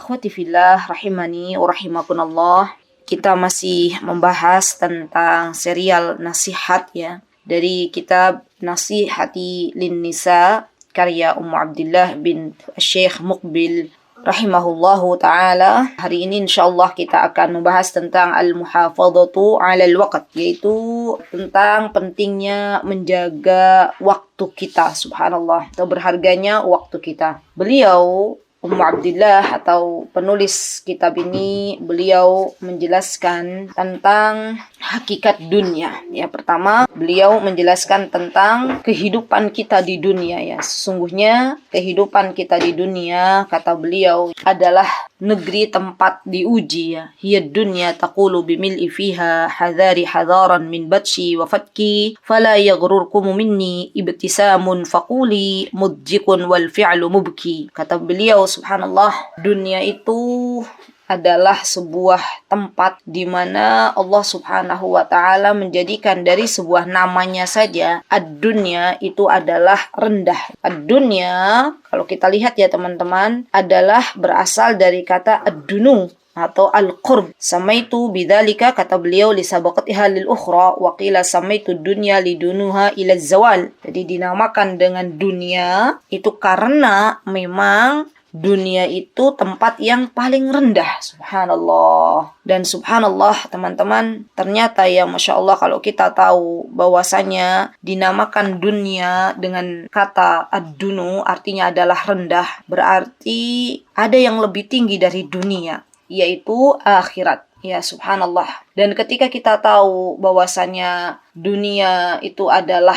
Akhwati fillah rahimani wa rahimakumullah. Kita masih membahas tentang serial nasihat ya dari kitab Nasihati lin Nisa karya Ummu Abdillah bin Syekh Muqbil rahimahullahu taala. Hari ini insyaallah kita akan membahas tentang al-muhafadhatu 'alal waqt, yaitu tentang pentingnya menjaga waktu kita, subhanallah, atau berharganya waktu kita. Beliau Ummu Abdillah atau penulis kitab ini, beliau menjelaskan tentang hakikat dunia. Ya, pertama, beliau menjelaskan tentang kehidupan kita di dunia ya. Sesungguhnya kehidupan kita di dunia, kata beliau, adalah negeri tempat diuji ya. Hiya dunya taqulu bimil'i fiha hadari hadaran min batshi wa fatki fala yaghrurkum minni ibtisamun faquli mudjikun wal fi'lu mubki. Kata beliau, subhanallah, dunia itu adalah sebuah tempat di mana Allah Subhanahu wa taala menjadikan dari sebuah namanya saja ad-dunya itu adalah rendah. Ad-dunya, kalau kita lihat ya teman-teman, adalah berasal dari kata ad-dunu atau al-qurb. Samaitu bidzalika, kata beliau, li sabaqatiha lil ukhra wa qila samaitu dunya lidunuha ila zawal. Jadi dinamakan dengan dunia itu karena memang dunia itu tempat yang paling rendah, subhanallah. Dan subhanallah teman-teman, ternyata ya Masya Allah, kalau kita tahu bahwasanya dinamakan dunia dengan kata ad-dunu artinya adalah rendah, berarti ada yang lebih tinggi dari dunia, yaitu akhirat. Ya subhanallah. Dan ketika kita tahu bahwasanya dunia itu adalah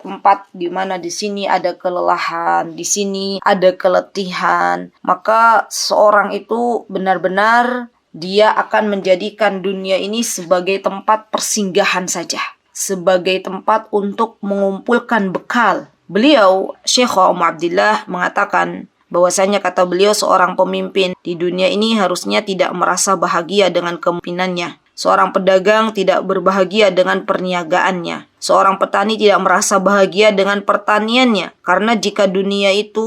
tempat di mana di sini ada kelelahan, di sini ada keletihan, maka seorang itu benar-benar dia akan menjadikan dunia ini sebagai tempat persinggahan saja, sebagai tempat untuk mengumpulkan bekal. Beliau, Syekh Ummu Abdillah, mengatakan bahwasanya, kata beliau, seorang pemimpin di dunia ini harusnya tidak merasa bahagia dengan kepemimpinannya. Seorang pedagang tidak berbahagia dengan perniagaannya. Seorang petani tidak merasa bahagia dengan pertaniannya. Karena jika dunia itu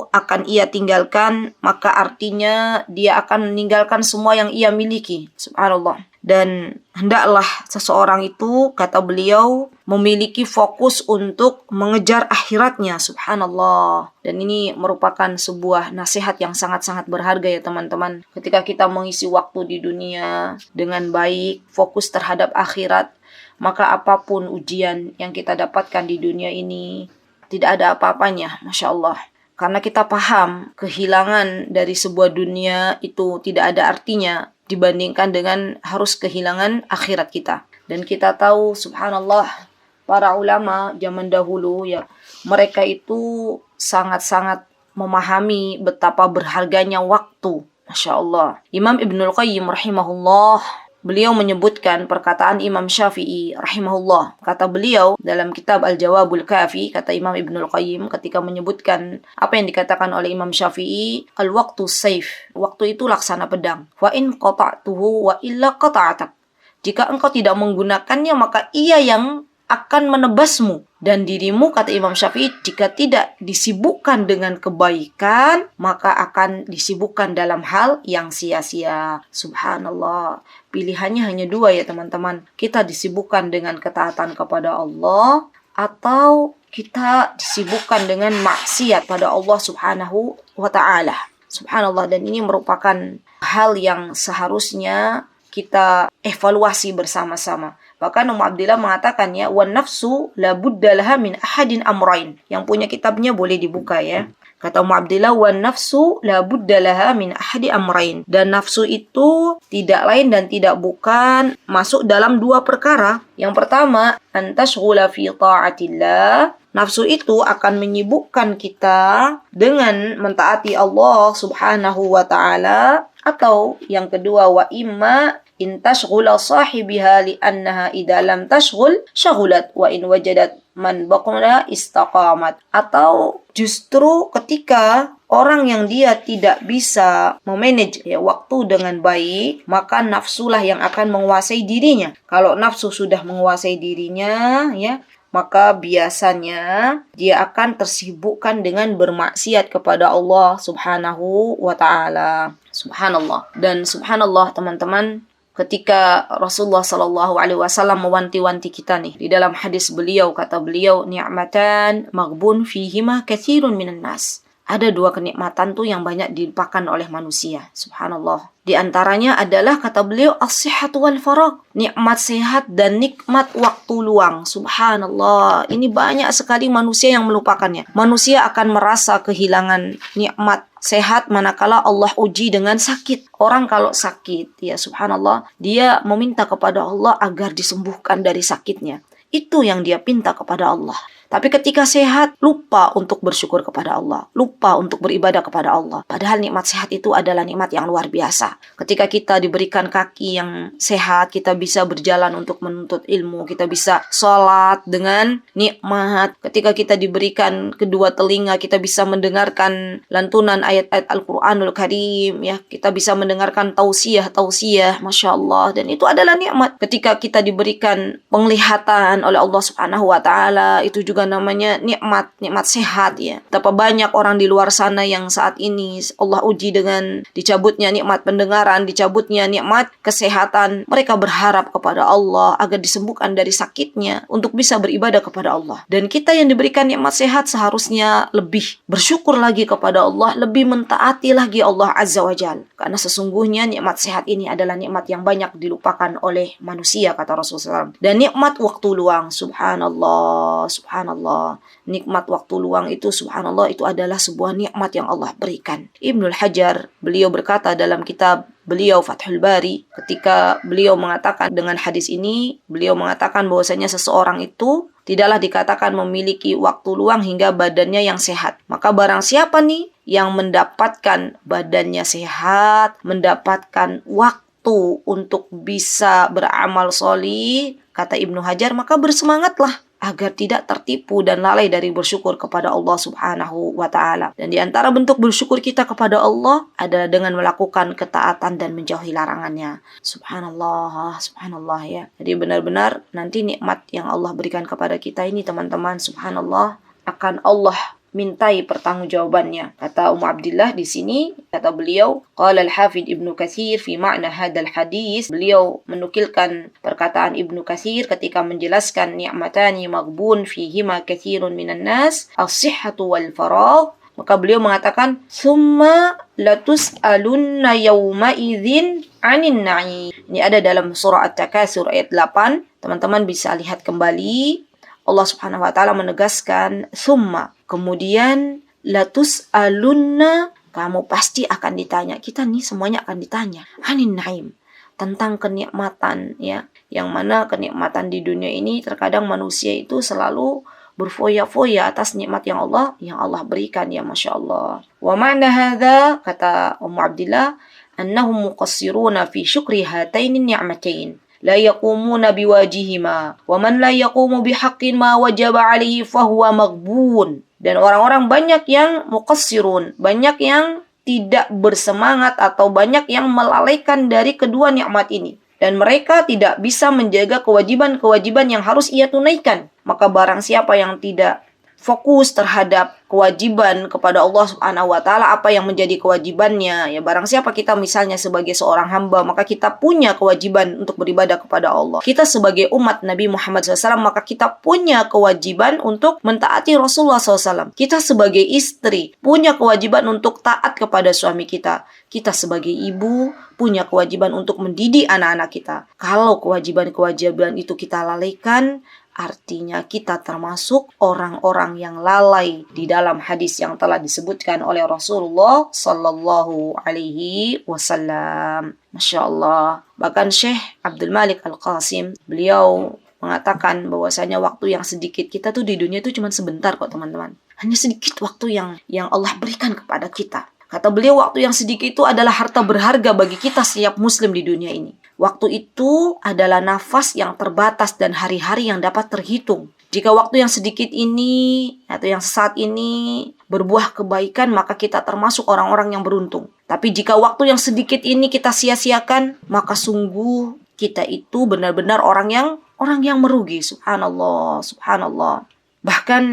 akan ia tinggalkan, maka artinya dia akan meninggalkan semua yang ia miliki. Subhanallah. Dan hendaklah seseorang itu, kata beliau, memiliki fokus untuk mengejar akhiratnya. Subhanallah. Dan ini merupakan sebuah nasihat yang sangat-sangat berharga ya teman-teman. Ketika kita mengisi waktu di dunia dengan baik, fokus terhadap akhirat, maka apapun ujian yang kita dapatkan di dunia ini tidak ada apa-apanya, Masya Allah. Karena kita paham kehilangan dari sebuah dunia itu tidak ada artinya dibandingkan dengan harus kehilangan akhirat kita. Dan kita tahu subhanallah, para ulama zaman dahulu ya, mereka itu sangat-sangat memahami betapa berharganya waktu. Masya Allah. Imam Ibnul Qayyim rahimahullah, beliau menyebutkan perkataan Imam Syafi'i rahimahullah. Kata beliau dalam kitab Al-Jawabul Kafi, kata Imam Ibnul Qayyim ketika menyebutkan apa yang dikatakan oleh Imam Syafi'i, al-waqtu sayf, waktu itu laksana pedang. Wa in qata'tuhu wa illa qata'atak. Jika engkau tidak menggunakannya, maka ia yang akan menebasmu. Dan dirimu, kata Imam Syafi'i, jika tidak disibukkan dengan kebaikan, maka akan disibukkan dalam hal yang sia-sia. Subhanallah. Pilihannya hanya dua ya teman-teman. Kita disibukkan dengan ketaatan kepada Allah, atau kita disibukkan dengan maksiat pada Allah subhanahu wa ta'ala. Subhanallah. Dan ini merupakan hal yang seharusnya kita evaluasi bersama-sama. Bahkan Ummu Abdillah mengatakan ya, wan nafsu la budda laha min ahadin amrain. Yang punya kitabnya boleh dibuka ya. Kata Ummu Abdillah, wan nafsu la budda laha min ahadi amrain. Dan nafsu itu tidak lain dan tidak bukan masuk dalam dua perkara. Yang pertama, antashghula fi ta'atillah. Nafsu itu akan menyibukkan kita dengan mentaati Allah subhanahu wa ta'ala. Atau yang kedua, wa imma in tashghula sahibiha li'annaha idza lam tashghul syaghulat wa in wajadat man baqula istaqamat. Atau justru ketika orang yang dia tidak bisa memanage ya, waktu dengan baik, maka nafsulah yang akan menguasai dirinya. Kalau nafsu sudah menguasai dirinya ya, maka biasanya dia akan tersibukkan dengan bermaksiat kepada Allah subhanahu wa ta'ala. Subhanallah. Dan subhanallah teman-teman, ketika Rasulullah Shallallahu Alaihi Wasallam mewanti-wanti kita nih di dalam hadis beliau, kata beliau, ni'matan maghbun fihima katsirun minan nas. Ada dua kenikmatan tuh yang banyak dilupakan oleh manusia. Subhanallah. Di antaranya adalah, kata beliau, as-sihhatu wal faragh. Nikmat sehat dan nikmat waktu luang. Subhanallah. Ini banyak sekali manusia yang melupakannya. Manusia akan merasa kehilangan nikmat sehat manakala Allah uji dengan sakit. Orang kalau sakit, ya subhanallah, dia meminta kepada Allah agar disembuhkan dari sakitnya. Itu yang dia pinta kepada Allah. Tapi ketika sehat, lupa untuk bersyukur kepada Allah. Lupa untuk beribadah kepada Allah. Padahal nikmat sehat itu adalah nikmat yang luar biasa. Ketika kita diberikan kaki yang sehat, kita bisa berjalan untuk menuntut ilmu. Kita bisa sholat dengan nikmat. Ketika kita diberikan kedua telinga, kita bisa mendengarkan lantunan ayat-ayat Al-Quranul Karim. Ya, kita bisa mendengarkan tausiah. Masya Allah. Dan itu adalah nikmat. Ketika kita diberikan penglihatan oleh Allah Subhanahu wa Ta'ala, itu juga namanya nikmat sehat ya. Betapa banyak orang di luar sana yang saat ini Allah uji dengan dicabutnya nikmat pendengaran, dicabutnya nikmat kesehatan. Mereka berharap kepada Allah agar disembuhkan dari sakitnya untuk bisa beribadah kepada Allah. Dan kita yang diberikan nikmat sehat seharusnya lebih bersyukur lagi kepada Allah, lebih mentaati lagi Allah Azza wa Jalla. Karena sesungguhnya nikmat sehat ini adalah nikmat yang banyak dilupakan oleh manusia, kata Rasulullah SAW. Dan nikmat waktu luang, subhanallah. Nikmat waktu luang itu, subhanallah, itu adalah sebuah nikmat yang Allah berikan. Ibnul Hajar, beliau berkata dalam kitab beliau Fathul Bari, ketika beliau mengatakan dengan hadis ini, beliau mengatakan bahwasanya seseorang itu tidaklah dikatakan memiliki waktu luang hingga badannya yang sehat. Maka barang siapa nih yang mendapatkan badannya sehat, mendapatkan waktu untuk bisa beramal sholih, kata Ibnu Hajar, maka bersemangatlah agar tidak tertipu dan lalai dari bersyukur kepada Allah Subhanahu wa Ta'ala. Dan di antara bentuk bersyukur kita kepada Allah adalah dengan melakukan ketaatan dan menjauhi larangannya. Subhanallah ya. Jadi benar-benar nanti nikmat yang Allah berikan kepada kita ini, teman-teman, subhanallah, akan Allah mintai pertanggungjawabannya. Kata Ummu Abdillah di sini, kata beliau, qala al-Hafidz Ibnu Katsir fi ma'na hadzal hadis. Beliau menukilkan perkataan Ibnu Katsir ketika menjelaskan ni'matani maghbun fihima katsirun minan nas, as-sihhatu wal faragh. Maka beliau mengatakan, summa latus'alunna yawma idzin 'anin na'im. Ini ada dalam surah At-Takatsur ayat 8. Teman-teman bisa lihat kembali. Allah Subhanahu wa Ta'ala menegaskan, summa, kemudian latus alunna, kamu pasti akan ditanya. Kita nih semuanya akan ditanya anin naim, tentang kenikmatan ya, yang mana kenikmatan di dunia ini terkadang manusia itu selalu berfoya-foya atas nikmat yang Allah berikan ya, Masya Allah. Wa ma'na hadza, kata Ummu Abdillah, annahum muqassiruna fi syukri hataini ni'matain, la yaqumuna biwajihima wa man la yaqumu bihaqqin ma wajaba alaihi fahuwa maghbun. Dan orang-orang banyak yang muqassirun, banyak yang tidak bersemangat atau banyak yang melalaikan dari kedua nikmat ini, dan mereka tidak bisa menjaga kewajiban-kewajiban yang harus ia tunaikan. Maka barang siapa yang tidak fokus terhadap kewajiban kepada Allah Subhanahu wa Ta'ala, apa yang menjadi kewajibannya ya, barang siapa kita misalnya sebagai seorang hamba, maka kita punya kewajiban untuk beribadah kepada Allah. Kita sebagai umat Nabi Muhammad SAW, maka kita punya kewajiban untuk mentaati Rasulullah SAW. Kita sebagai istri punya kewajiban untuk taat kepada suami kita. Kita sebagai ibu punya kewajiban untuk mendidik anak-anak kita. Kalau kewajiban-kewajiban itu kita lalaikan, artinya kita termasuk orang-orang yang lalai di dalam hadis yang telah disebutkan oleh Rasulullah Sallallahu Alaihi Wasallam. Masya Allah. Bahkan Syekh Abdul Malik Al-Qasim, beliau mengatakan bahwasanya waktu yang sedikit kita tuh di dunia itu cuma sebentar kok, teman-teman. Hanya sedikit waktu yang Allah berikan kepada kita. Kata beliau, waktu yang sedikit itu adalah harta berharga bagi kita setiap muslim di dunia ini. Waktu itu adalah nafas yang terbatas dan hari-hari yang dapat terhitung. Jika waktu yang sedikit ini atau yang saat ini berbuah kebaikan, maka kita termasuk orang-orang yang beruntung. Tapi jika waktu yang sedikit ini kita sia-siakan, maka sungguh kita itu benar-benar orang yang merugi. Subhanallah. Bahkan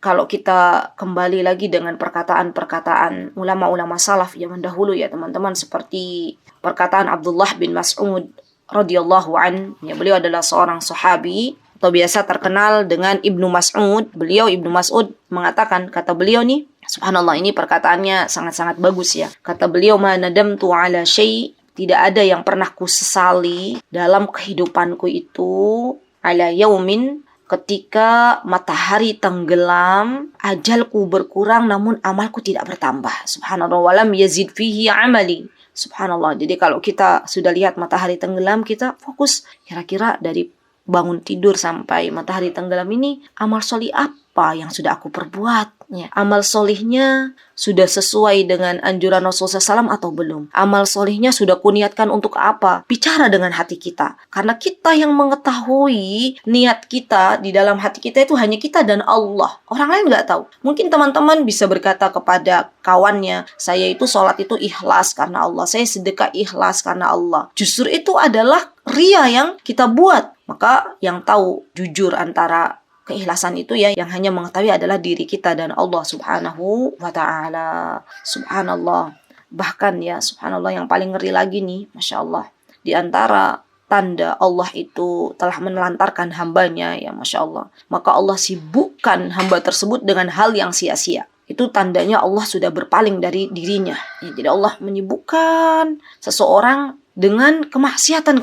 kalau kita kembali lagi dengan perkataan-perkataan ulama-ulama salaf zaman dahulu ya teman-teman, seperti perkataan Abdullah bin Mas'ud radhiyallahu an, ya, beliau adalah seorang sahabi atau biasa terkenal dengan Ibnu Mas'ud. Ibnu Mas'ud mengatakan, kata beliau nih, subhanallah, ini perkataannya sangat-sangat bagus ya. Kata beliau, "Ma nadamtu ala syai'", tidak ada yang pernah kusesali dalam kehidupanku itu, ala yaumin, ketika matahari tenggelam, ajalku berkurang namun amalku tidak bertambah. Subhanallah, walam yazid fihi amali. Subhanallah. Jadi kalau kita sudah lihat matahari tenggelam, kita fokus kira-kira dari bangun tidur sampai matahari tenggelam ini amal solih apa yang sudah aku perbuat? Ya, amal solihnya sudah sesuai dengan anjuran Rasulullah SAW atau belum? Amal solihnya sudah kuniatkan untuk apa? Bicara dengan hati kita. Karena kita yang mengetahui niat kita di dalam hati kita itu hanya kita dan Allah. Orang lain nggak tahu. Mungkin teman-teman bisa berkata kepada kawannya, saya itu sholat itu ikhlas karena Allah. Saya sedekah ikhlas karena Allah. Justru itu adalah ria yang kita buat. Maka yang tahu jujur antara keikhlasan itu ya, yang hanya mengetahui adalah diri kita dan Allah subhanahu wa ta'ala. Subhanallah. Bahkan ya, subhanallah, yang paling ngeri lagi nih, Masya Allah, di antara tanda Allah itu telah menelantarkan hambanya ya, Masya Allah, maka Allah sibukkan hamba tersebut dengan hal yang sia-sia. Itu tandanya Allah sudah berpaling dari dirinya ya. Jadi Allah menyibukkan seseorang dengan kemaksiatan.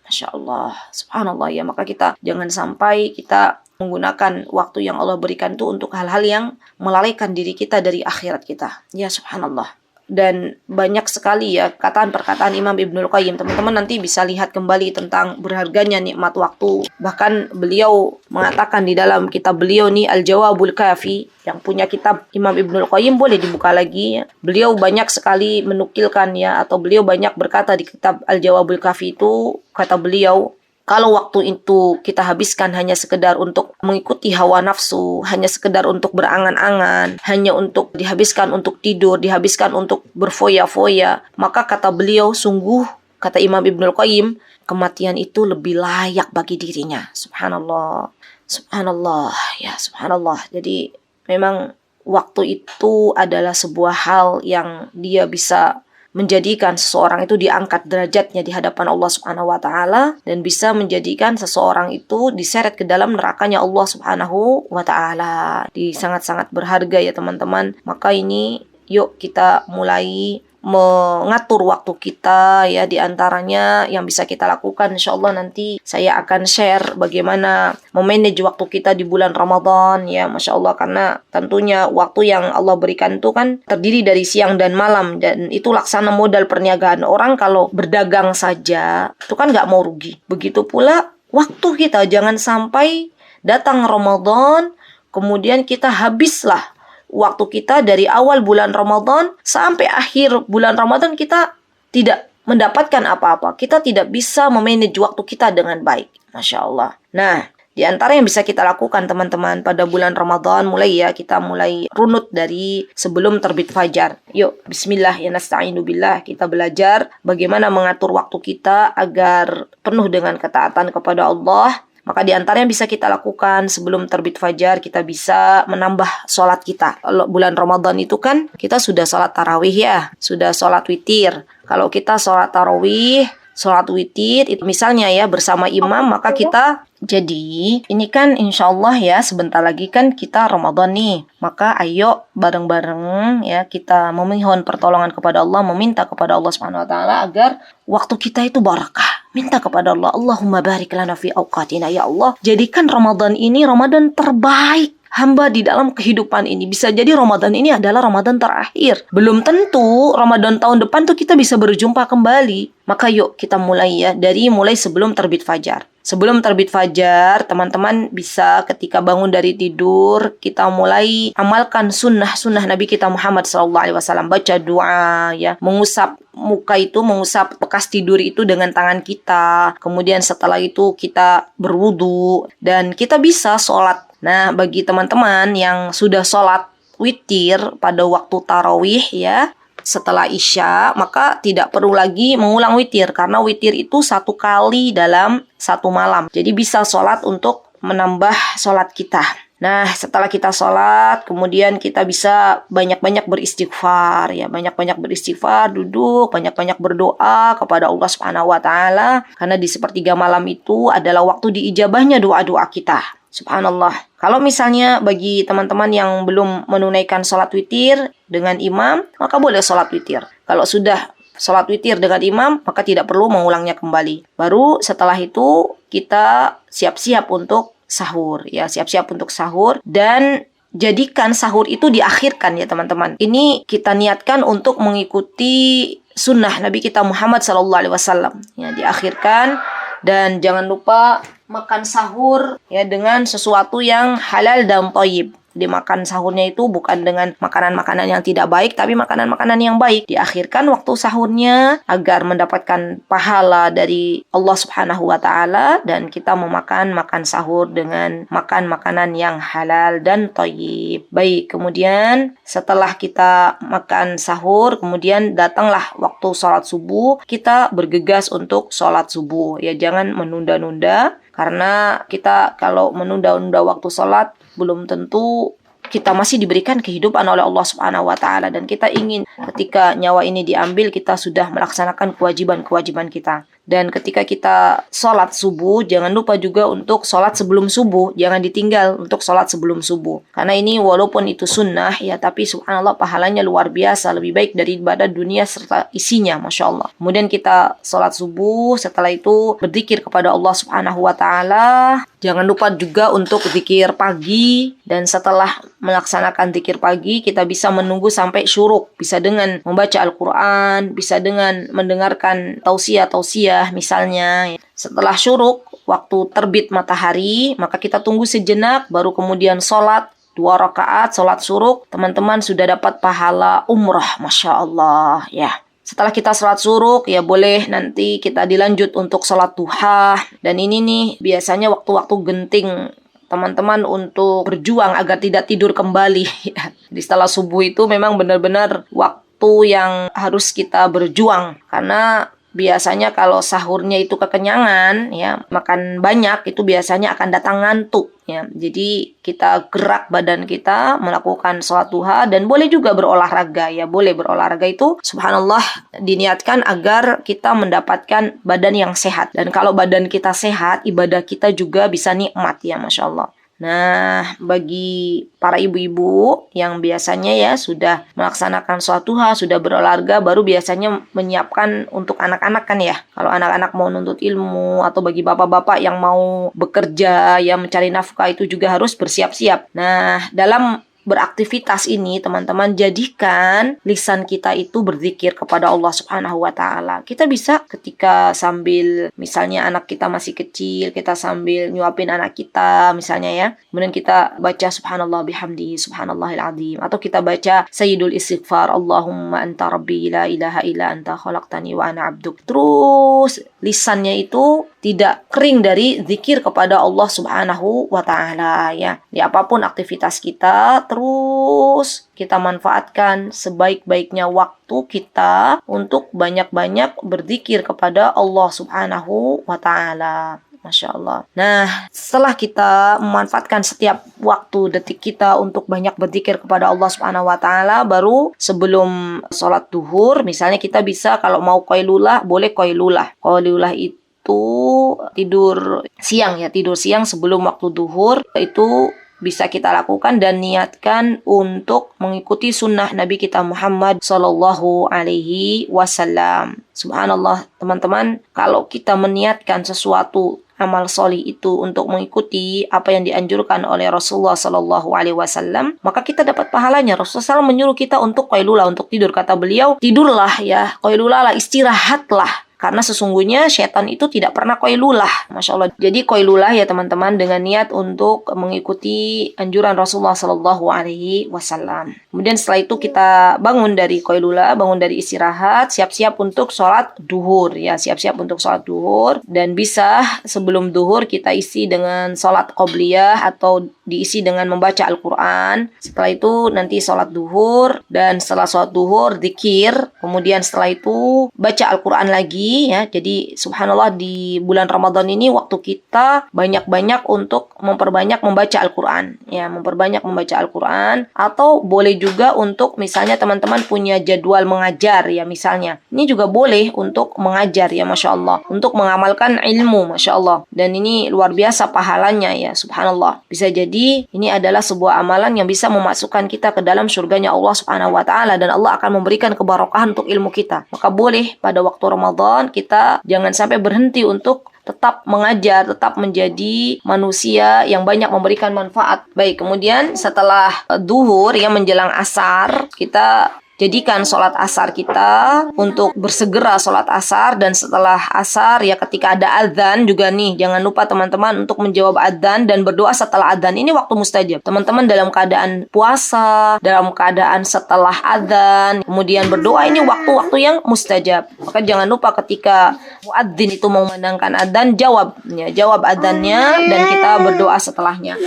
Masya Allah, subhanallah ya. Maka kita jangan sampai kita menggunakan waktu yang Allah berikan itu untuk hal-hal yang melalaikan diri kita dari akhirat kita. Ya subhanallah. Dan banyak sekali ya perkataan Imam Ibnul Qayyim. Teman-teman nanti bisa lihat kembali tentang berharganya nikmat waktu. Bahkan beliau mengatakan di dalam kitab beliau nih, Al-Jawabul Kafi, yang punya kitab Imam Ibnul Qayyim boleh dibuka lagi ya. Beliau banyak sekali menukilkan ya, atau beliau banyak berkata di kitab Al-Jawabul Kafi itu, kata beliau, kalau waktu itu kita habiskan hanya sekedar untuk mengikuti hawa nafsu, hanya sekedar untuk berangan-angan, hanya untuk dihabiskan untuk tidur, dihabiskan untuk berfoya-foya, maka kata beliau, sungguh, kata Imam Ibnul Qayyim, kematian itu lebih layak bagi dirinya. Subhanallah. Subhanallah. Ya, subhanallah. Jadi memang waktu itu adalah sebuah hal yang dia bisa menjadikan seseorang itu diangkat derajatnya di hadapan Allah Subhanahu wa taala, dan bisa menjadikan seseorang itu diseret ke dalam nerakanya Allah Subhanahu wa taala. Sangat-sangat berharga ya teman-teman. Maka ini yuk kita mulai mengatur waktu kita ya, di antaranya yang bisa kita lakukan, insyaallah nanti saya akan share bagaimana memanage waktu kita di bulan Ramadan ya, Masya Allah, karena tentunya waktu yang Allah berikan itu kan terdiri dari siang dan malam, dan itu laksana modal perniagaan. Orang kalau berdagang saja itu kan nggak mau rugi. Begitu pula waktu kita, jangan sampai datang Ramadan kemudian kita habislah waktu kita dari awal bulan Ramadan sampai akhir bulan Ramadan kita tidak mendapatkan apa-apa. Kita tidak bisa memanage waktu kita dengan baik. Masya Allah. Nah, di antara yang bisa kita lakukan teman-teman pada bulan Ramadan, kita mulai runut dari sebelum terbit fajar. Yuk, bismillah ya nasta'inu billah. Kita belajar bagaimana mengatur waktu kita agar penuh dengan ketaatan kepada Allah. Maka di antara yang bisa kita lakukan sebelum terbit fajar, kita bisa menambah sholat kita. Kalau bulan Ramadan itu kan kita sudah sholat tarawih ya, sudah sholat witir. Kalau kita sholat tarawih, sholat witir itu misalnya ya bersama imam, maka kita jadi ini kan insya Allah ya sebentar lagi kan kita Ramadan nih. Maka ayo bareng-bareng ya kita memohon pertolongan kepada Allah, meminta kepada Allah Subhanahu wa taala agar waktu kita itu barakah. Minta kepada Allah, Allahumma barik lana fi awqatina, ya Allah, jadikan Ramadan ini Ramadan terbaik hamba di dalam kehidupan ini. Bisa jadi Ramadan ini adalah Ramadan terakhir. Belum tentu Ramadan tahun depan tuh kita bisa berjumpa kembali. Maka yuk kita mulai ya, mulai sebelum terbit fajar. Sebelum terbit fajar, teman-teman bisa ketika bangun dari tidur, kita mulai amalkan sunnah Nabi kita Muhammad SAW. Baca doa ya, mengusap muka itu, mengusap bekas tidur itu dengan tangan kita. Kemudian setelah itu kita berwudu dan kita bisa sholat. Nah, bagi teman-teman yang sudah sholat witir pada waktu tarawih ya, setelah Isya, maka tidak perlu lagi mengulang witir, karena witir itu 1 kali dalam 1 malam. Jadi bisa sholat untuk menambah sholat kita. Nah, setelah kita sholat, kemudian kita bisa banyak-banyak beristighfar, ya, banyak-banyak beristighfar, duduk, banyak-banyak berdoa kepada Allah Subhanahu wa taala, karena di sepertiga malam itu adalah waktu diijabahnya doa-doa kita. Subhanallah. Kalau misalnya bagi teman-teman yang belum menunaikan sholat witir dengan imam, maka boleh sholat witir. Kalau sudah sholat witir dengan imam, maka tidak perlu mengulangnya kembali. Baru setelah itu kita siap-siap untuk sahur, ya, siap-siap untuk sahur, dan jadikan sahur itu diakhirkan, ya teman-teman. Ini kita niatkan untuk mengikuti sunnah Nabi kita Muhammad SAW, ya, diakhirkan. Dan jangan lupa makan sahur, ya, dengan sesuatu yang halal dan thayyib. Dimakan sahurnya itu bukan dengan makanan-makanan yang tidak baik, tapi makanan-makanan yang baik. Diakhirkan waktu sahurnya agar mendapatkan pahala dari Allah Subhanahu wa taala, dan kita makan sahur dengan makan makanan yang halal dan thayyib. Baik, kemudian setelah kita makan sahur, kemudian datanglah waktu sholat subuh, kita bergegas untuk sholat subuh. Ya, jangan menunda-nunda, karena kita kalau menunda-nunda waktu sholat, belum tentu kita masih diberikan kehidupan oleh Allah Subhanahu wa taala, dan kita ingin ketika nyawa ini diambil kita sudah melaksanakan kewajiban-kewajiban kita. Dan ketika kita sholat subuh, jangan lupa juga untuk sholat sebelum subuh. Jangan ditinggal untuk sholat sebelum subuh. Karena ini walaupun itu sunnah, ya, tapi subhanallah pahalanya luar biasa. Lebih baik dari ibadah dunia serta isinya, Masya Allah. Kemudian kita sholat subuh, setelah itu berzikir kepada Allah Subhanahu wa ta'ala. Jangan lupa juga untuk zikir pagi. Dan setelah melaksanakan zikir pagi, kita bisa menunggu sampai syuruk. Bisa dengan membaca Al-Quran, bisa dengan mendengarkan tausiah misalnya. Setelah syuruk, waktu terbit matahari, maka kita tunggu sejenak, baru kemudian sholat 2 rakaat, sholat syuruk. Teman-teman sudah dapat pahala umrah, Masya Allah, ya. Setelah kita sholat syuruk, ya boleh nanti kita dilanjut untuk sholat duha. Dan ini nih biasanya waktu-waktu genting teman-teman untuk berjuang agar tidak tidur kembali. Di setelah subuh itu memang benar-benar waktu yang harus kita berjuang, karena biasanya kalau sahurnya itu kekenyangan, ya, makan banyak, itu biasanya akan datang ngantuk, ya. Jadi kita gerak badan kita, melakukan sholat duha, dan boleh juga berolahraga, ya, boleh berolahraga itu subhanallah diniatkan agar kita mendapatkan badan yang sehat. Dan kalau badan kita sehat, ibadah kita juga bisa nikmat, ya, Masya Allah. Nah, bagi para ibu-ibu yang biasanya ya sudah melaksanakan sholat duha, sudah berolahraga, baru biasanya menyiapkan untuk anak-anak kan ya. Kalau anak-anak mau nuntut ilmu, atau bagi bapak-bapak yang mau bekerja, yang mencari nafkah, itu juga harus bersiap-siap. Nah, dalam beraktivitas ini teman-teman, jadikan lisan kita itu berzikir kepada Allah Subhanahu wa taala. Kita bisa ketika sambil misalnya anak kita masih kecil, kita sambil nyuapin anak kita misalnya, ya. Kemudian kita baca subhanallah bihamdihi subhanallahil azim, atau kita baca sayyidul istighfar, Allahumma anta rabbi la ilaha illa anta khalaqtani wa ana abduk. Terus lisannya itu tidak kering dari zikir kepada Allah Subhanahu wa taala, ya. Di apapun aktivitas kita, terus kita manfaatkan sebaik-baiknya waktu kita untuk banyak-banyak berzikir kepada Allah Subhanahu wa taala. Masya Allah. Nah, setelah kita memanfaatkan setiap waktu detik kita untuk banyak berzikir kepada Allah Subhanahu wa taala, baru sebelum sholat duhur, misalnya kita bisa kalau mau qailulah, boleh qailulah. Qailulah itu tidur siang, ya, tidur siang sebelum waktu duhur, itu bisa kita lakukan dan niatkan untuk mengikuti sunnah Nabi kita Muhammad Sallallahu Alaihi Wasallam. Subhanallah teman-teman, kalau kita meniatkan sesuatu amal solih itu untuk mengikuti apa yang dianjurkan oleh Rasulullah Sallallahu Alaihi Wasallam, maka kita dapat pahalanya. Rasulullah SAW menyuruh kita untuk qailulah, untuk tidur. Kata beliau, tidurlah, ya, qailulah lah, istirahatlah. Karena sesungguhnya syaitan itu tidak pernah qailulah. Masya Allah. Jadi qailulah ya teman-teman, dengan niat untuk mengikuti anjuran Rasulullah Sallallahu Alaihi Wasallam. Kemudian setelah itu kita bangun dari qailulah, bangun dari istirahat, siap-siap untuk sholat duhur, ya, siap-siap untuk sholat duhur. Dan bisa sebelum duhur kita isi dengan sholat qobliyah atau diisi dengan membaca Al-Quran. Setelah itu nanti sholat duhur, dan setelah sholat duhur zikir. Kemudian setelah itu baca Al-Quran lagi ya. Jadi subhanallah, di bulan Ramadan ini waktu kita banyak-banyak untuk memperbanyak membaca Al-Quran ya, memperbanyak membaca Al-Quran. Atau boleh juga untuk misalnya teman-teman punya jadwal mengajar ya, misalnya ini juga boleh untuk mengajar ya, Masya Allah, untuk mengamalkan ilmu, Masya Allah. Dan ini luar biasa pahalanya ya, subhanallah. Bisa jadi ini adalah sebuah amalan yang bisa memasukkan kita ke dalam surganya Allah Subhanahu wa Ta'ala, dan Allah akan memberikan keberkahan untuk ilmu kita. Maka boleh pada waktu Ramadan kita jangan sampai berhenti untuk tetap mengajar, tetap menjadi manusia yang banyak memberikan manfaat. Baik, kemudian setelah duhur ya, menjelang asar, kita jadikan sholat asar kita untuk bersegera sholat asar. Dan setelah asar ya, ketika ada adzan juga nih, jangan lupa teman-teman untuk menjawab adzan dan berdoa setelah adzan. Ini waktu mustajab. Teman-teman dalam keadaan puasa, dalam keadaan setelah adzan, kemudian berdoa, ini waktu-waktu yang mustajab. Maka jangan lupa ketika muadzin itu memandangkan adzan, jawab adzannya dan kita berdoa setelahnya.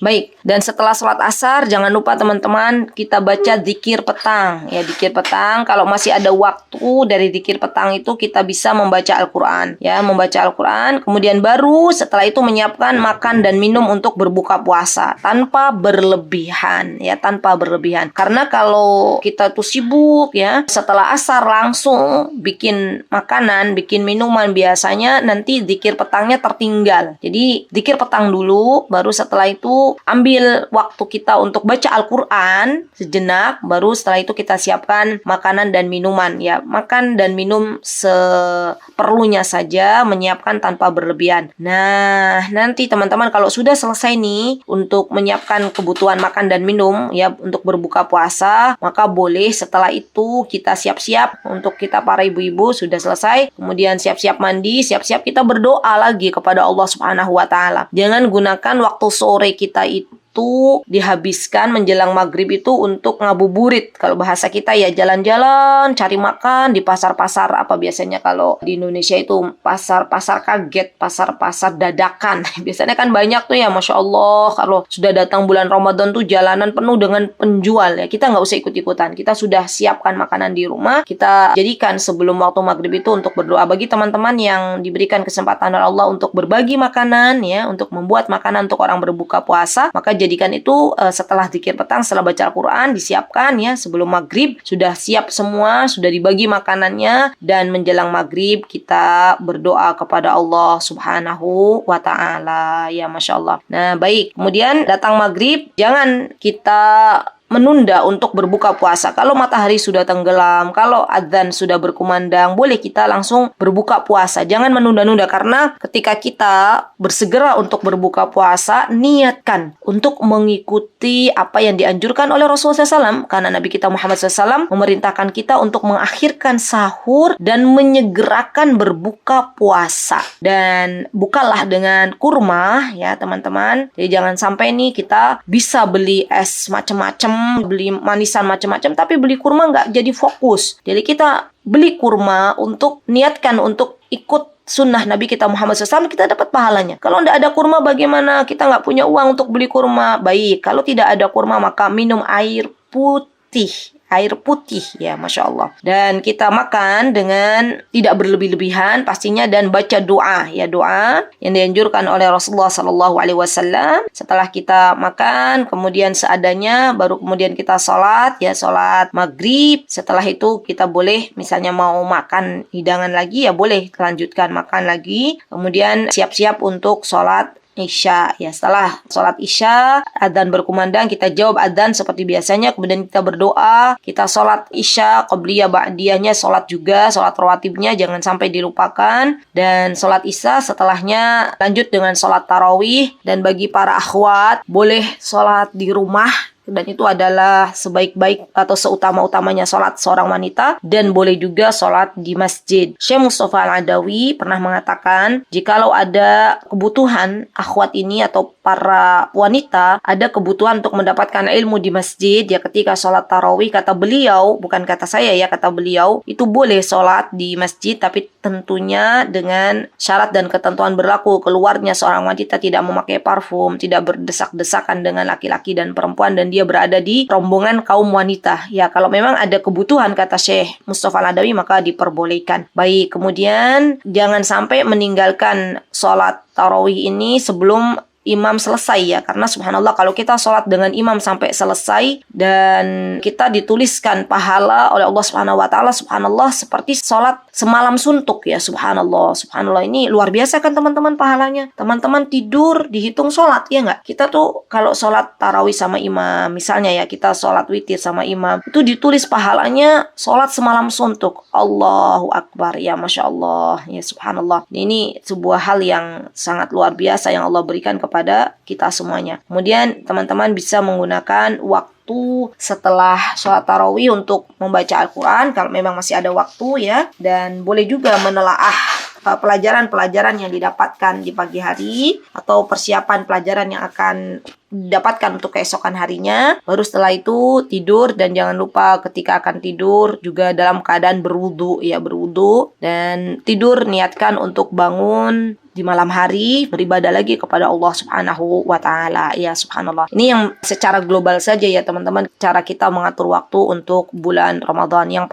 Baik, dan setelah sholat asar jangan lupa teman-teman kita baca zikir petang ya, zikir petang. Kalau masih ada waktu dari zikir petang itu kita bisa membaca Al-Quran ya, membaca Al-Quran. Kemudian baru setelah itu menyiapkan makan dan minum untuk berbuka puasa tanpa berlebihan ya, tanpa berlebihan. Karena kalau kita tuh sibuk ya, setelah asar langsung bikin makanan, bikin minuman, biasanya nanti zikir petangnya tertinggal. Jadi zikir petang dulu, baru setelah itu ambil waktu kita untuk baca Al-Quran sejenak, baru setelah itu kita siapkan makanan dan minuman ya. Makan dan minum seperlunya saja, menyiapkan tanpa berlebihan. Nah, nanti teman-teman kalau sudah selesai nih untuk menyiapkan kebutuhan makan dan minum ya untuk berbuka puasa, maka boleh setelah itu kita siap-siap. Untuk kita para ibu-ibu sudah selesai, kemudian siap-siap mandi, siap-siap kita berdoa lagi kepada Allah Subhanahu wa Ta'ala. Jangan gunakan waktu sore kita itu dihabiskan menjelang maghrib itu untuk ngabuburit. Kalau bahasa kita ya, jalan-jalan, cari makan di pasar-pasar, apa biasanya kalau di Indonesia itu pasar-pasar kaget, pasar-pasar dadakan. Biasanya kan banyak tuh ya, Masya Allah, kalau sudah datang bulan Ramadan tuh jalanan penuh dengan penjual ya. Kita nggak usah ikut-ikutan, kita sudah siapkan makanan di rumah, kita jadikan sebelum waktu maghrib itu untuk berdoa. Bagi teman-teman yang diberikan kesempatan oleh Allah untuk berbagi makanan ya, untuk membuat makanan untuk orang berbuka puasa, maka jadikan itu setelah zikir petang, setelah baca Al-Quran, disiapkan ya sebelum maghrib, sudah siap semua, sudah dibagi makanannya, dan menjelang maghrib kita berdoa kepada Allah Subhanahu wa Ta'ala ya, Masya Allah. Nah baik, kemudian datang maghrib, jangan kita menunda untuk berbuka puasa. Kalau matahari sudah tenggelam, kalau adzan sudah berkumandang, boleh kita langsung berbuka puasa. Jangan menunda-nunda, karena ketika kita bersegera untuk berbuka puasa, niatkan untuk mengikuti apa yang dianjurkan oleh Rasulullah SAW. Karena Nabi kita Muhammad SAW memerintahkan kita untuk mengakhirkan sahur dan menyegerakan berbuka puasa. Dan bukalah dengan kurma ya teman-teman. Jadi jangan sampai nih kita bisa beli es macam-macam, beli manisan macam-macam, tapi beli kurma nggak jadi fokus. Jadi kita beli kurma untuk niatkan untuk ikut sunnah Nabi kita Muhammad SAW, kita dapat pahalanya. Kalau tidak ada kurma bagaimana? Kita nggak punya uang untuk beli kurma. Baik, kalau tidak ada kurma maka minum air putih ya, Masya Allah. Dan kita makan dengan tidak berlebih-lebihan pastinya, dan baca doa ya, doa yang dianjurkan oleh Rasulullah SAW. Setelah kita makan, kemudian seadanya, baru kemudian kita sholat ya, sholat maghrib. Setelah itu kita boleh misalnya mau makan hidangan lagi ya, boleh lanjutkan makan lagi. Kemudian siap-siap untuk sholat Isya ya. Setelah sholat Isya, adzan berkumandang, kita jawab adzan seperti biasanya, kemudian kita berdoa, kita sholat Isya, qobliyah ba'diyahnya, sholat juga, sholat rawatibnya jangan sampai dilupakan, dan sholat Isya setelahnya lanjut dengan sholat tarawih. Dan bagi para akhwat boleh sholat di rumah, dan itu adalah sebaik-baik atau seutama-utamanya sholat seorang wanita, dan boleh juga sholat di masjid. Syekh Mustafa Al-Adawi pernah mengatakan, jikalau ada kebutuhan akhwat ini atau para wanita ada kebutuhan untuk mendapatkan ilmu di masjid, ya ketika sholat tarawih, kata beliau, bukan kata saya ya, kata beliau, itu boleh sholat di masjid, tapi tentunya dengan syarat dan ketentuan berlaku. Keluarnya seorang wanita tidak memakai parfum, tidak berdesak-desakan dengan laki-laki dan perempuan, dan dia berada di rombongan kaum wanita. Ya, kalau memang ada kebutuhan, kata Syekh Mustafa Al-Adawi, maka diperbolehkan. Baik, kemudian jangan sampai meninggalkan sholat tarawih ini sebelum imam selesai ya, karena subhanallah kalau kita sholat dengan imam sampai selesai dan kita dituliskan pahala oleh Allah Subhanahu wa taala, subhanallah, seperti sholat semalam suntuk ya, subhanallah. Subhanallah, ini luar biasa kan teman-teman pahalanya. Teman-teman tidur dihitung sholat ya nggak? Kita tuh kalau sholat tarawih sama imam, misalnya ya kita sholat witir sama imam, itu ditulis pahalanya sholat semalam suntuk. Allahu Akbar ya, Masya Allah ya, subhanallah. Ini sebuah hal yang sangat luar biasa yang Allah berikan kepada kita semuanya. Kemudian teman-teman bisa menggunakan waktu setelah sholat tarawih untuk membaca Al-Quran kalau memang masih ada waktu ya, dan boleh juga menelaah pelajaran-pelajaran yang didapatkan di pagi hari atau persiapan pelajaran yang akan didapatkan untuk keesokan harinya. Baru setelah itu tidur, dan jangan lupa ketika akan tidur juga dalam keadaan berwudu ya, berwudu, dan tidur niatkan untuk bangun di malam hari beribadah lagi kepada Allah Subhanahu wa taala ya, subhanallah. Ini yang secara global saja ya teman-teman, cara kita mengatur waktu untuk bulan Ramadan. Yang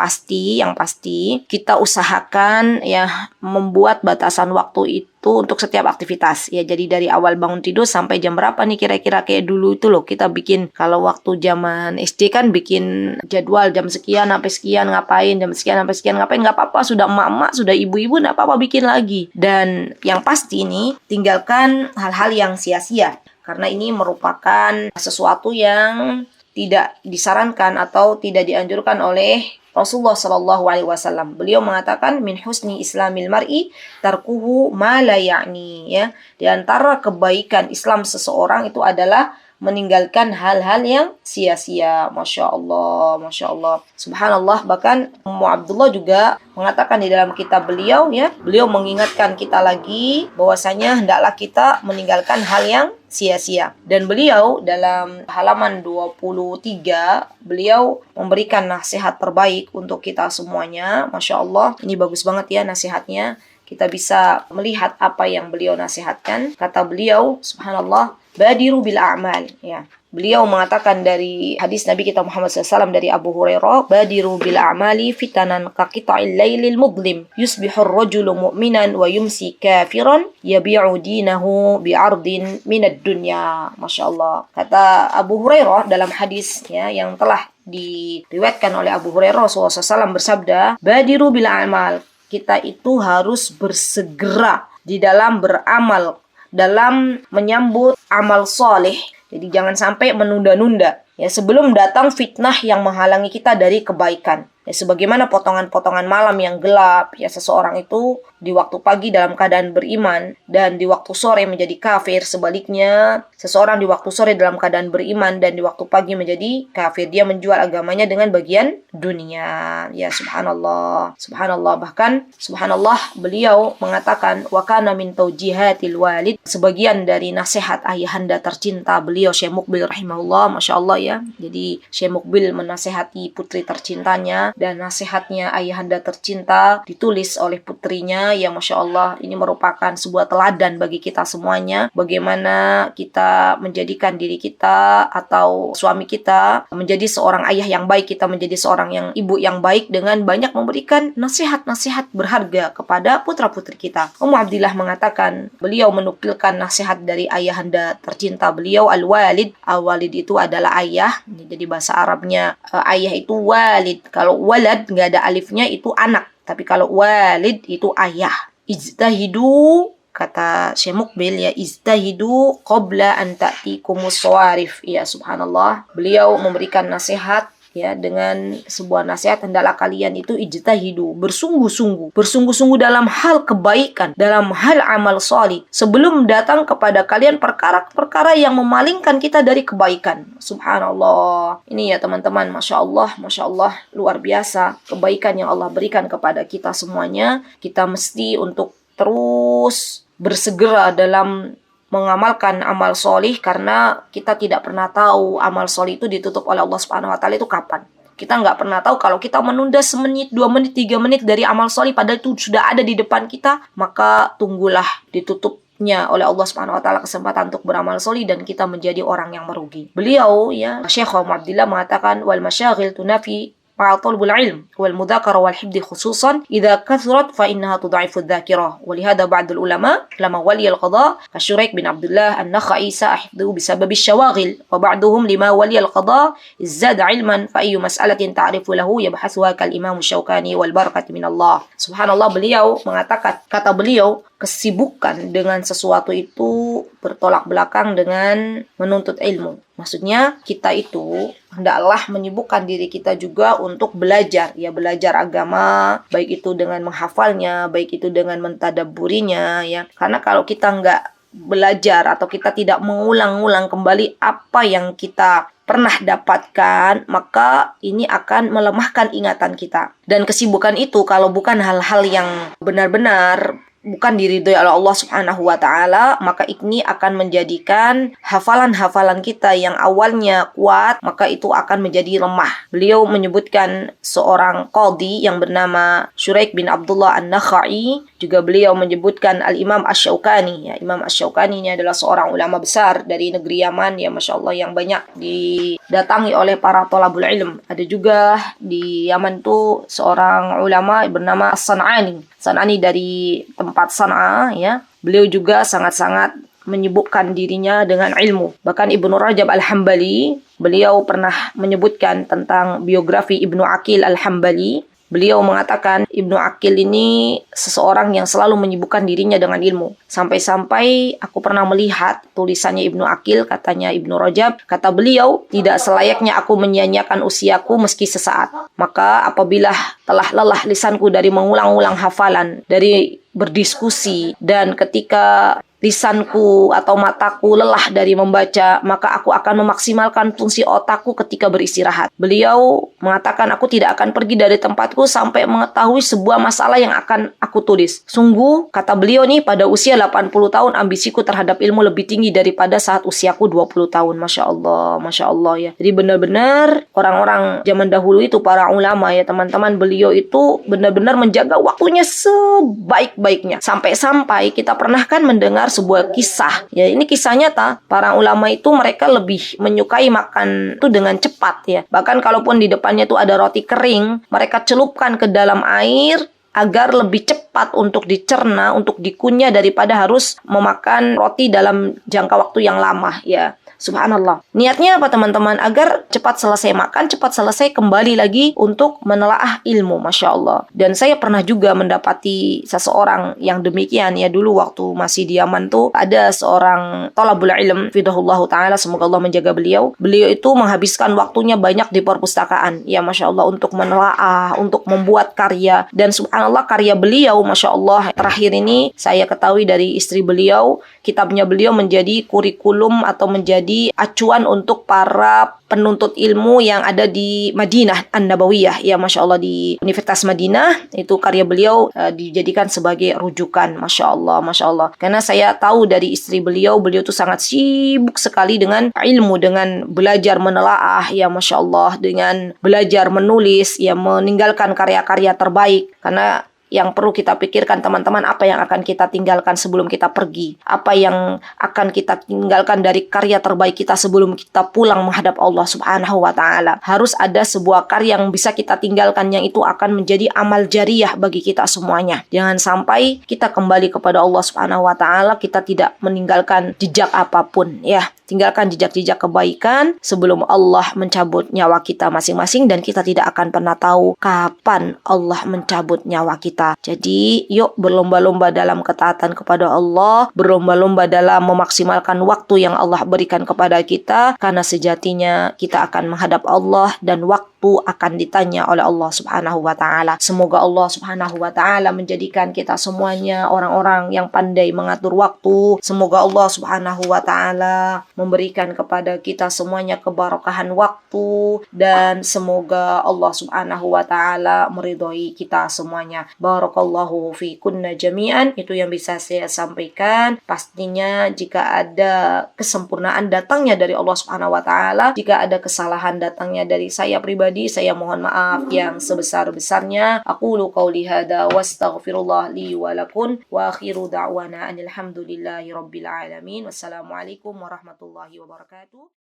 pasti kita usahakan ya membuat batasan waktu itu untuk setiap aktivitas ya. Jadi dari awal bangun tidur sampai jam berapa nih kira-kira, kayak dulu itu loh kita bikin, kalau waktu zaman SD kan bikin jadwal jam sekian sampai sekian ngapain, jam sekian sampai sekian ngapain, nggak apa-apa, sudah emak-emak, sudah ibu-ibu, nggak apa-apa bikin lagi. Dan yang pasti ini tinggalkan hal-hal yang sia-sia, karena ini merupakan sesuatu yang tidak disarankan atau tidak dianjurkan oleh Rasulullah Shallallahu Alaihi Wasallam. Beliau mengatakan min husni islamil mar'i tarkuhu ma la ya'ni ya. Di antara kebaikan Islam seseorang itu adalah meninggalkan hal-hal yang sia-sia. Masya Allah, Masya Allah. Subhanallah, bahkan Ummu Abdullah juga mengatakan di dalam kitab beliau ya, beliau mengingatkan kita lagi bahwasanya hendaklah kita meninggalkan hal yang sia-sia. Dan beliau dalam halaman 23, beliau memberikan nasihat terbaik untuk kita semuanya. Masya Allah, ini bagus banget ya nasihatnya. Kita bisa melihat apa yang beliau nasihatkan. Kata beliau, subhanallah, badiru bil a'mal ya. Beliau mengatakan dari hadis Nabi kita Muhammad SAW dari Abu Hurairah, badiru bil a'mali fitanan ka qita'il lailil mudlim yusbihur rajulu mu'minan wa yumsi kafiran yabi'u dinahu bi'ardin minad dunya. Masya Allah. Kata Abu Hurairah dalam hadis ya, yang telah diriwayatkan oleh Abu Hurairah, Rasulullah SAW bersabda, badiru bil a'mal, kita itu harus bersegera di dalam beramal, dalam menyambut amal soleh. Jadi jangan sampai menunda-nunda ya, sebelum datang fitnah yang menghalangi kita dari kebaikan. Ya, sebagaimana potongan-potongan malam yang gelap ya, seseorang itu di waktu pagi dalam keadaan beriman dan di waktu sore menjadi kafir. Sebaliknya, seseorang di waktu sore dalam keadaan beriman dan di waktu pagi menjadi kafir. Dia menjual agamanya dengan bagian dunia. Ya, subhanallah. Subhanallah. Bahkan subhanallah, beliau mengatakan wa kana min taujihatil walid, sebagian dari nasihat ayahanda tercinta beliau Syekh Muqbil rahimahullah, Masya Allah ya. Jadi Syekh Muqbil menasihati putri tercintanya, dan nasihatnya ayahanda tercinta ditulis oleh putrinya ya, Masya Allah. Ini merupakan sebuah teladan bagi kita semuanya, bagaimana kita menjadikan diri kita atau suami kita menjadi seorang ayah yang baik, kita menjadi seorang yang ibu yang baik dengan banyak memberikan nasihat-nasihat berharga kepada putra-putri kita. Ummu Abdillah mengatakan, beliau menukilkan nasihat dari ayahanda tercinta beliau, al-walid. Al-walid itu adalah ayah, jadi bahasa Arabnya ayah itu walid. Kalau walad nggak ada alifnya itu anak, tapi kalau walid itu ayah. Ijtahidu, kata Syekh Muqbil ya, ijtahidu qabla an ta'tikumus shawarif ya, subhanallah. Beliau memberikan nasihat ya, dengan sebuah nasihat, hendaklah kalian itu ijtahidu, bersungguh-sungguh dalam hal kebaikan, dalam hal amal salih, sebelum datang kepada kalian perkara-perkara yang memalingkan kita dari kebaikan. Subhanallah. Ini ya teman-teman, Masya Allah, luar biasa kebaikan yang Allah berikan kepada kita semuanya. Kita mesti untuk terus bersegera dalam mengamalkan amal solih karena kita tidak pernah tahu amal solih itu ditutup oleh Allah Subhanahu wa Ta'ala itu kapan. Kita nggak pernah tahu kalau kita menunda semenit, 2 menit, 3 menit dari amal solih padahal itu sudah ada di depan kita, maka tunggulah ditutupnya oleh Allah Subhanahu wa Ta'ala kesempatan untuk beramal solih dan kita menjadi orang yang merugi. Beliau ya Syekh Muhammad Abdillah mengatakan wal masyaghil tunafi مع طلب العلم والمذاكرة والحفظ خصوصا إذا كثرت فإنها تضعف الذاكرة ولهذا بعض العلماء لما ولي القضاء كشريك بن عبد الله النخعي حفظه بسبب الشواغل وبعضهم لما ولي القضاء ازداد علما فأي مسألة تعرف له يبحثها كالإمام الشوكاني والبركة من الله. Subhanallah, beliau mengatakan, kata beliau, kesibukan dengan sesuatu itu bertolak belakang dengan menuntut ilmu. Maksudnya kita itu hendaklah menyibukkan diri kita juga untuk belajar, ya belajar agama, baik itu dengan menghafalnya, baik itu dengan mentadabburinya, ya. Karena kalau kita nggak belajar atau kita tidak mengulang-ulang kembali apa yang kita pernah dapatkan, maka ini akan melemahkan ingatan kita. Dan kesibukan itu kalau bukan hal-hal yang benar-benar bukan diridhoi oleh Allah Subhanahu wa Ta'ala, maka ini akan menjadikan hafalan-hafalan kita yang awalnya kuat, maka itu akan menjadi lemah. Beliau menyebutkan seorang qadhi yang bernama Syuraik bin Abdullah An-Nakhai, juga beliau menyebutkan Al-Imam Asy-Syaukani. Ya, Imam Asy-Syaukani ini adalah seorang ulama besar dari negeri Yaman, ya Masya Allah, yang banyak didatangi oleh para thalabul ilm. Ada juga di Yaman itu seorang ulama bernama As-San'ani. San'ani dari tempat San'a, ya. Beliau juga sangat-sangat menyibukkan dirinya dengan ilmu. Bahkan Ibnu Rajab Al-Hambali, beliau pernah menyebutkan tentang biografi Ibnu Aqil Al-Hambali. Beliau mengatakan Ibnu Aqil ini seseorang yang selalu menyibukkan dirinya dengan ilmu. Sampai-sampai aku pernah melihat tulisannya Ibnu Aqil, katanya Ibnu Rajab, kata beliau, tidak selayaknya aku menyia-nyiakan usiaku meski sesaat. Maka apabila telah lelah lisanku dari mengulang-ulang hafalan, dari berdiskusi, dan ketika lisanku atau mataku lelah dari membaca, maka aku akan memaksimalkan fungsi otakku ketika beristirahat. Beliau mengatakan, aku tidak akan pergi dari tempatku sampai mengetahui sebuah masalah yang akan aku tulis. Sungguh, kata beliau nih, pada usia 80 tahun ambisiku terhadap ilmu lebih tinggi daripada saat usiaku 20 tahun. Masya Allah ya. Jadi benar-benar orang-orang zaman dahulu itu, para ulama ya teman-teman, beliau itu benar-benar menjaga waktunya sebaik-baiknya. Sampai-sampai kita pernah kan mendengar sebuah kisah. Ya, ini kisah nyata. Para ulama itu mereka lebih menyukai makan itu dengan cepat ya. Bahkan kalaupun di depannya itu ada roti kering, mereka celupkan ke dalam air agar lebih cepat untuk dicerna, untuk dikunyah daripada harus memakan roti dalam jangka waktu yang lama ya. Subhanallah. Niatnya apa teman-teman? Agar cepat selesai makan, cepat selesai kembali lagi untuk menelaah ilmu. Masya Allah. Dan saya pernah juga mendapati seseorang yang demikian ya. Dulu waktu masih di Yaman tuh ada seorang thalabul ilm, fidahullahu ta'ala, semoga Allah menjaga beliau. Beliau itu menghabiskan waktunya banyak di perpustakaan. Ya Masya Allah, untuk menelaah, untuk membuat karya. Dan subhanallah, karya beliau Masya Allah terakhir ini saya ketahui dari istri beliau, kitabnya beliau menjadi kurikulum atau menjadi acuan untuk para penuntut ilmu yang ada di Madinah An-Nabawiyah. Ya Masya Allah, di Universitas Madinah itu karya beliau dijadikan sebagai rujukan. Masya Allah, Masya Allah. Karena saya tahu dari istri beliau, beliau itu sangat sibuk sekali dengan ilmu, dengan belajar menelaah, ya Masya Allah, dengan belajar menulis, ya meninggalkan karya-karya terbaik. Karena yang perlu kita pikirkan teman-teman, apa yang akan kita tinggalkan sebelum kita pergi, apa yang akan kita tinggalkan dari karya terbaik kita sebelum kita pulang menghadap Allah Subhanahu wa Ta'ala. Harus ada sebuah karya yang bisa kita tinggalkan, yang itu akan menjadi amal jariyah bagi kita semuanya. Jangan sampai kita kembali kepada Allah Subhanahu wa Ta'ala, kita tidak meninggalkan jejak apapun ya. Tinggalkan jejak-jejak kebaikan sebelum Allah mencabut nyawa kita masing-masing, dan kita tidak akan pernah tahu kapan Allah mencabut nyawa kita. Jadi yuk berlomba-lomba dalam ketaatan kepada Allah, berlomba-lomba dalam memaksimalkan waktu yang Allah berikan kepada kita, karena sejatinya kita akan menghadap Allah dan waktu waktu akan ditanya oleh Allah Subhanahu wa taala. Semoga Allah Subhanahu wa taala menjadikan kita semuanya orang-orang yang pandai mengatur waktu. Semoga Allah Subhanahu wa taala memberikan kepada kita semuanya keberkahan waktu, dan semoga Allah Subhanahu wa taala meridhoi kita semuanya. Barakallahu fi kunna jami'an, itu yang bisa saya sampaikan. Pastinya jika ada kesempurnaan datangnya dari Allah Subhanahu wa taala, jika ada kesalahan datangnya dari saya pribadi, saya mohon maaf yang sebesar-besarnya. Aqulu qauli hada wastaghfirullah li wa lakum wa akhiru da'wana alhamdulillahi rabbil alamin. Wassalamualaikum warahmatullahi wabarakatuh.